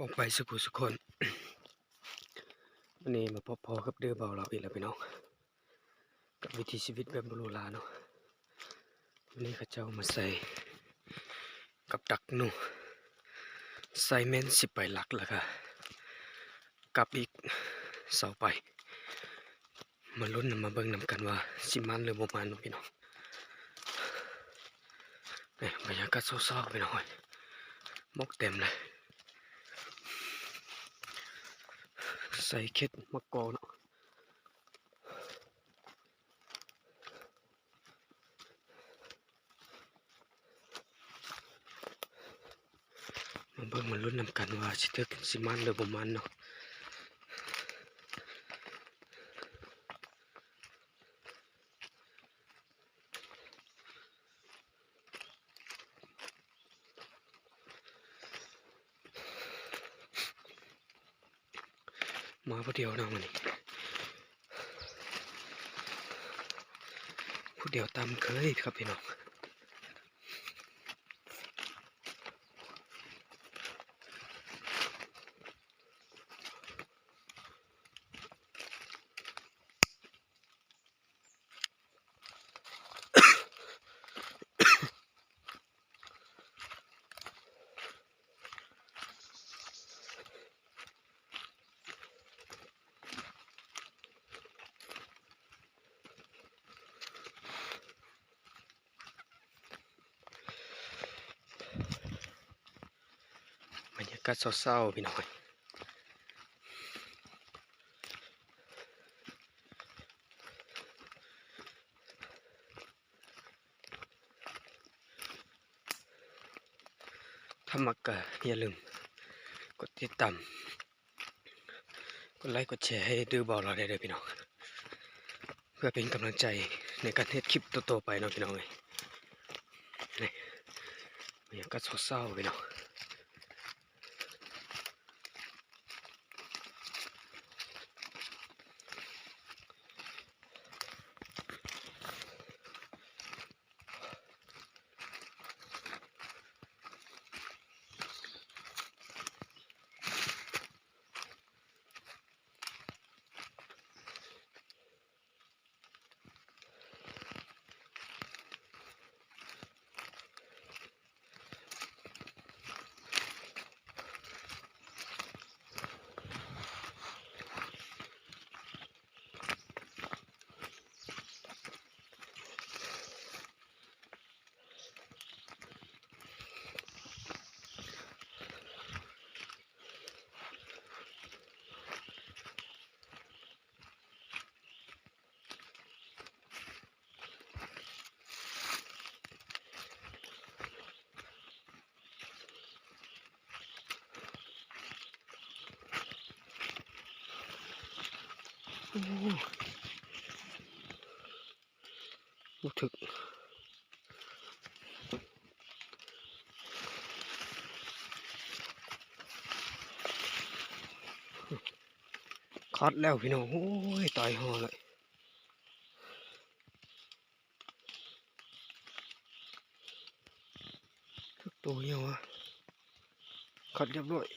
ออกไปสุขุสุคน วันนี้มาพบพอกับเดือเบาเราอีกแล้วพี่น้องกับวิถีชีวิตแบบโบราณเนาะวันนี้ข้าเจ้ามาใส่กับดักหนูใส่เม่น10 ไปหลักแล้วค่ะกับอีกเสาไปมาลุ้นมาเบิ่งนำกันว่าสิมันหรือบ่มันเนาะพี่น้องนี่บรรยากาศเศร้าๆพี่น้องมกเต็มเลยใส่เข็ดมะกอเนาะมาเบิ่งมาลุ้นนำกันว่าสิถึกสิมันหรือบ่มันเนาะมาผู้เดียวนะมันนี่ผู้เดียวตามเคยครับพี่น้องบรรยากาศเศร้าๆพี่น้องถ้ามักก็อย่าลืมกดติดตามกดไลค์กดแชร์ให้ดื้อบอกเราได้เลยพี่น้องเพื่อเป็นกำลังใจในการเฮ็ดคลิปต่อๆไปเนาะพี่น้องเลยนี่บรรยากาศเศร้าๆพี่น้องรู้ถึกคัดแล้วพี่น้องโอ้ยตายห่อเลยทุกตัวยังวะคัดเรียบร้อย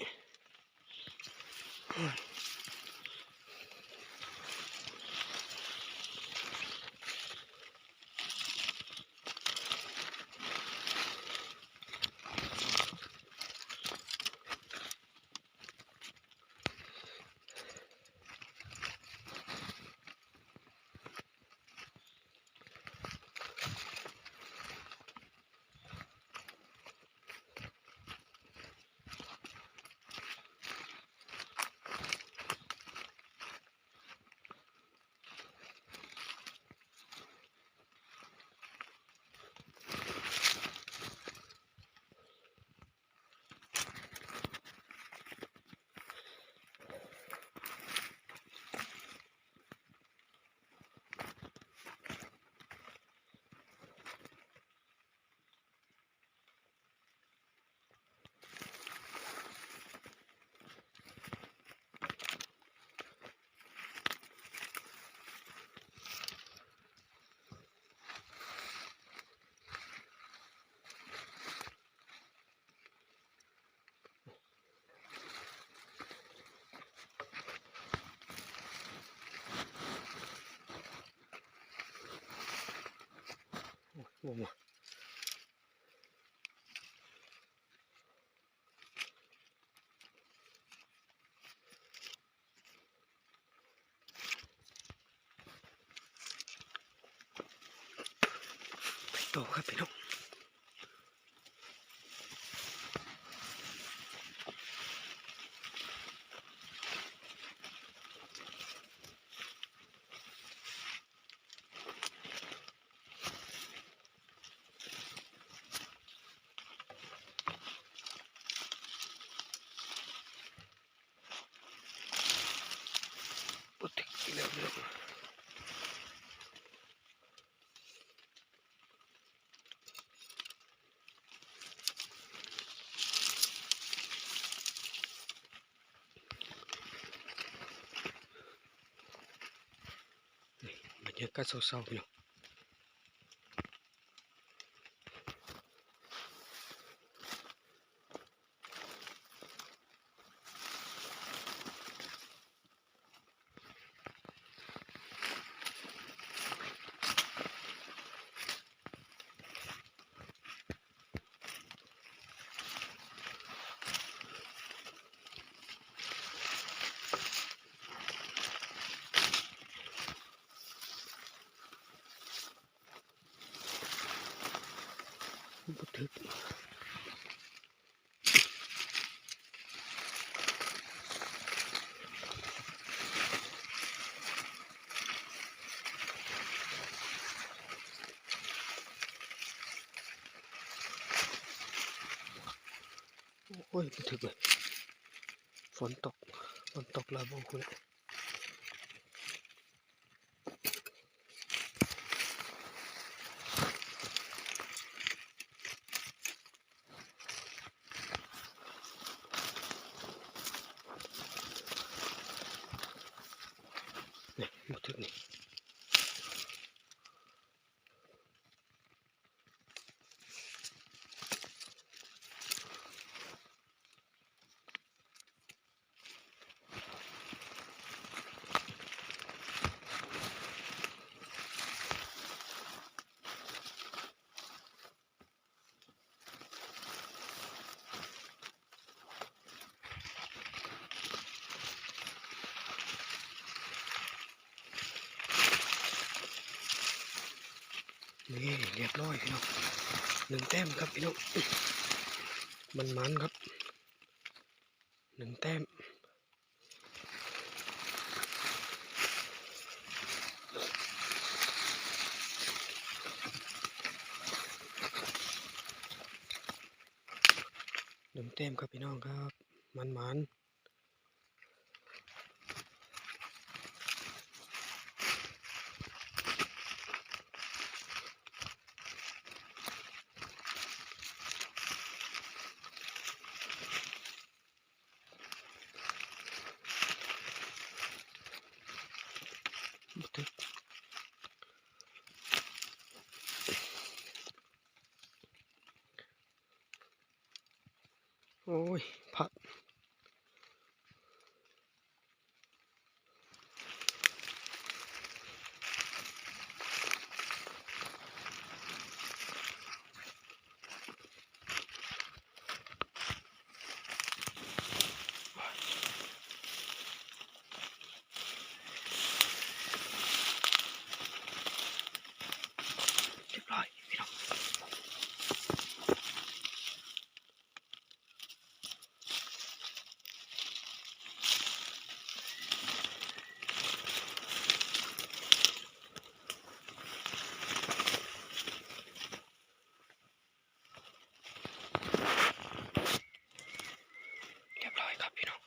โอ้โหไปต่อครับพี่น้องปุ๊บถึงแล้วพี่น้องนี่บรรยากาศเศร้าๆพี่น้องปุ๊บถึงโอ้ยปุ๊บถึงเลยฝนตกลาบคุณนี่ปุ๊บถึงนี่นี่เรียบร้อยพี่น้อง1 แต้มครับพี่น้องมันครับ1 แต้มครับพี่น้องครับมันปุ๊บถึงโอ้ยผักเรียบร้อยพี่น้องเรียบร้อยครับพี่น้อง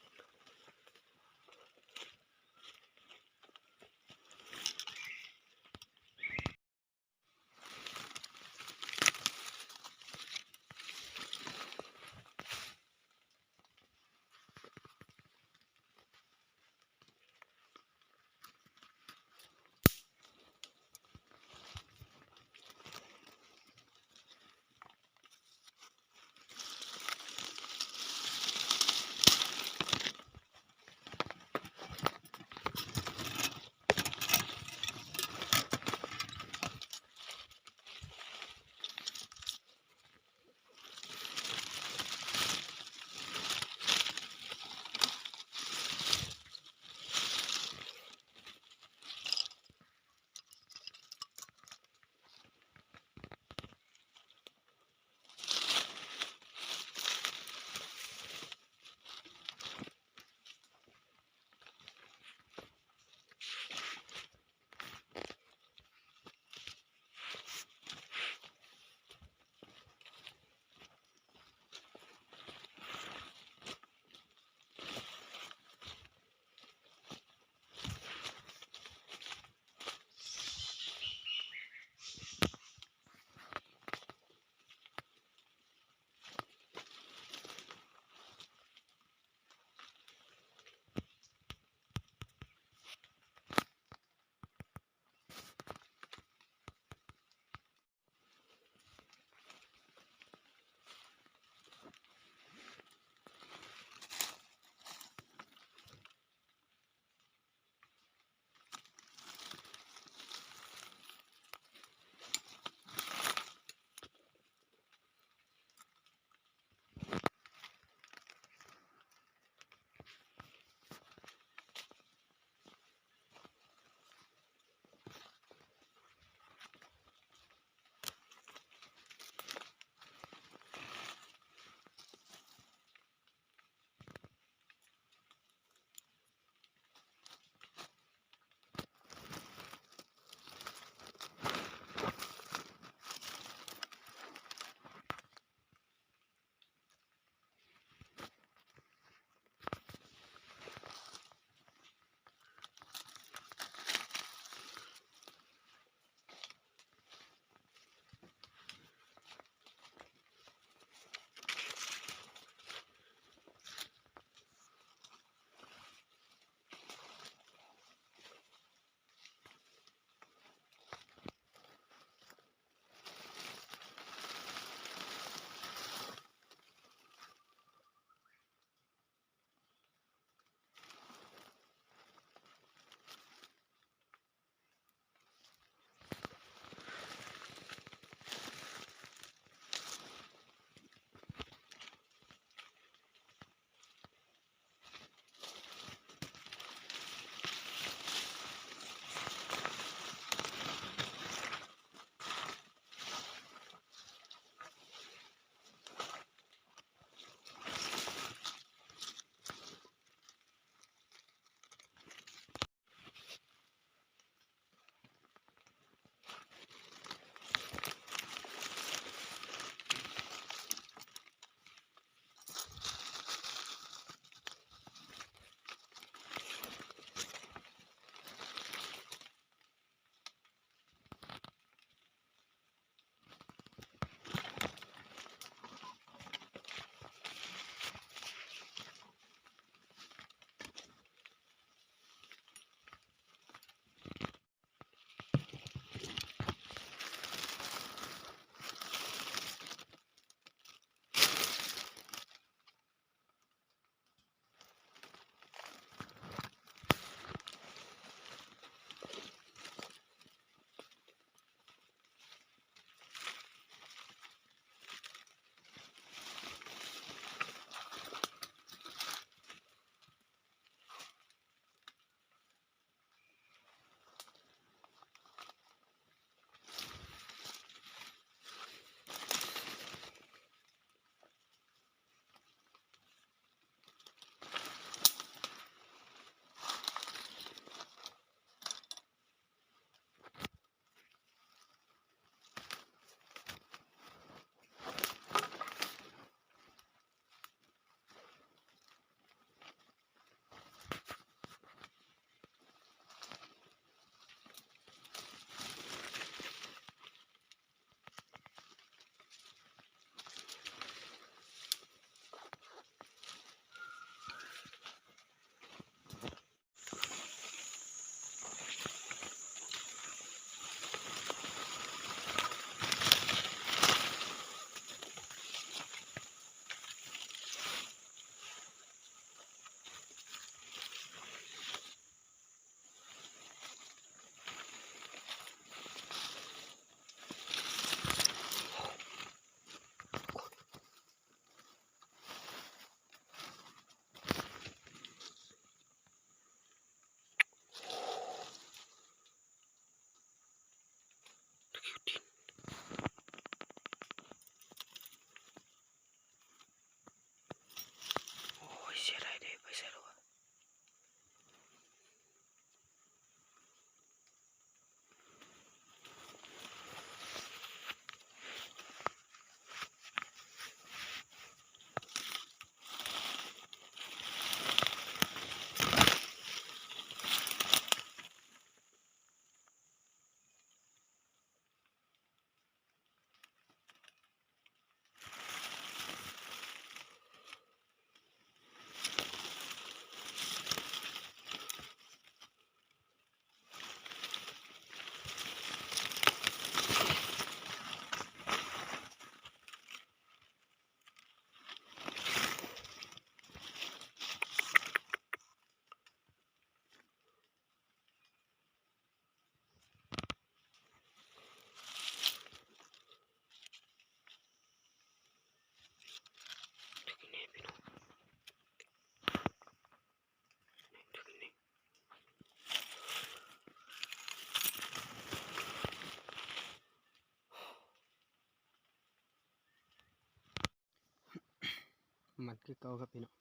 มันคือเก่าครับพี่น้อง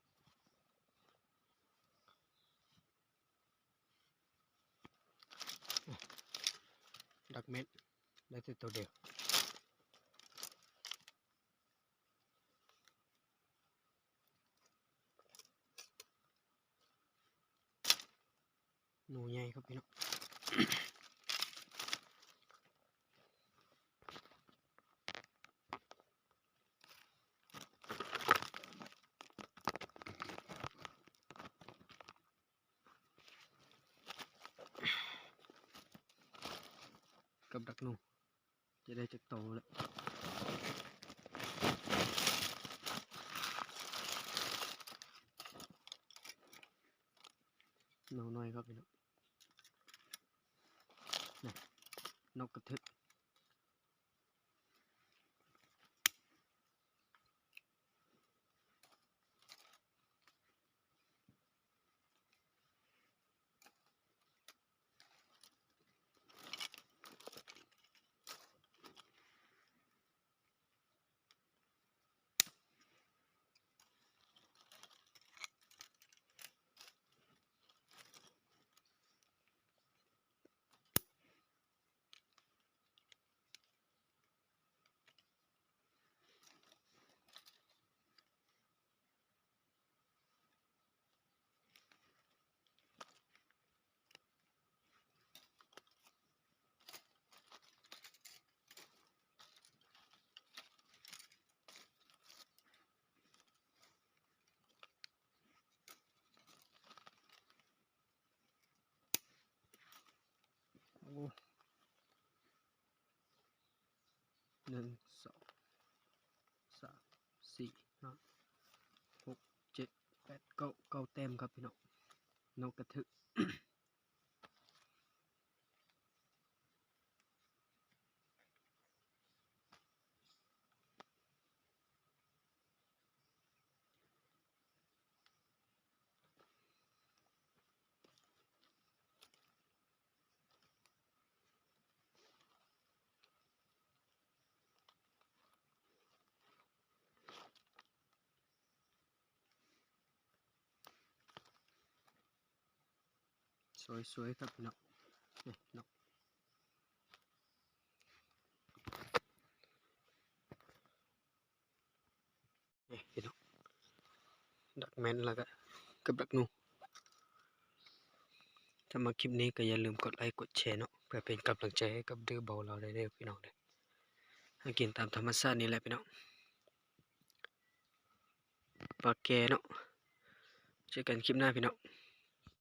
ดักเม็ดได้แต่ตัวเดียวหนูใหญ่ครับพี่น้องกับดักหนูจะได้จากโตแล้วหนูน้อยครับพี่น้องนี่นกกระทึกโอ้1 2 3 4 5 6 7 8 9เต็มครับพี่น้องนกกระทึกสวยๆครับพี่น้องนี่นกนี่พี่น้องดักแมนแล้วก็กับดักหนูถ้ามาคลิปนี้ก็อย่าลืมกดไลค์กดแชร์เนาะเพื่อเป็นกำลังใจให้กับดื้อเบาเราได้เด้อพี่น้องเด้อให้กินตามธรรมชาตินี่แหละพี่น้องปลาแกเนาะเจอกันคลิปหน้าพี่น้อง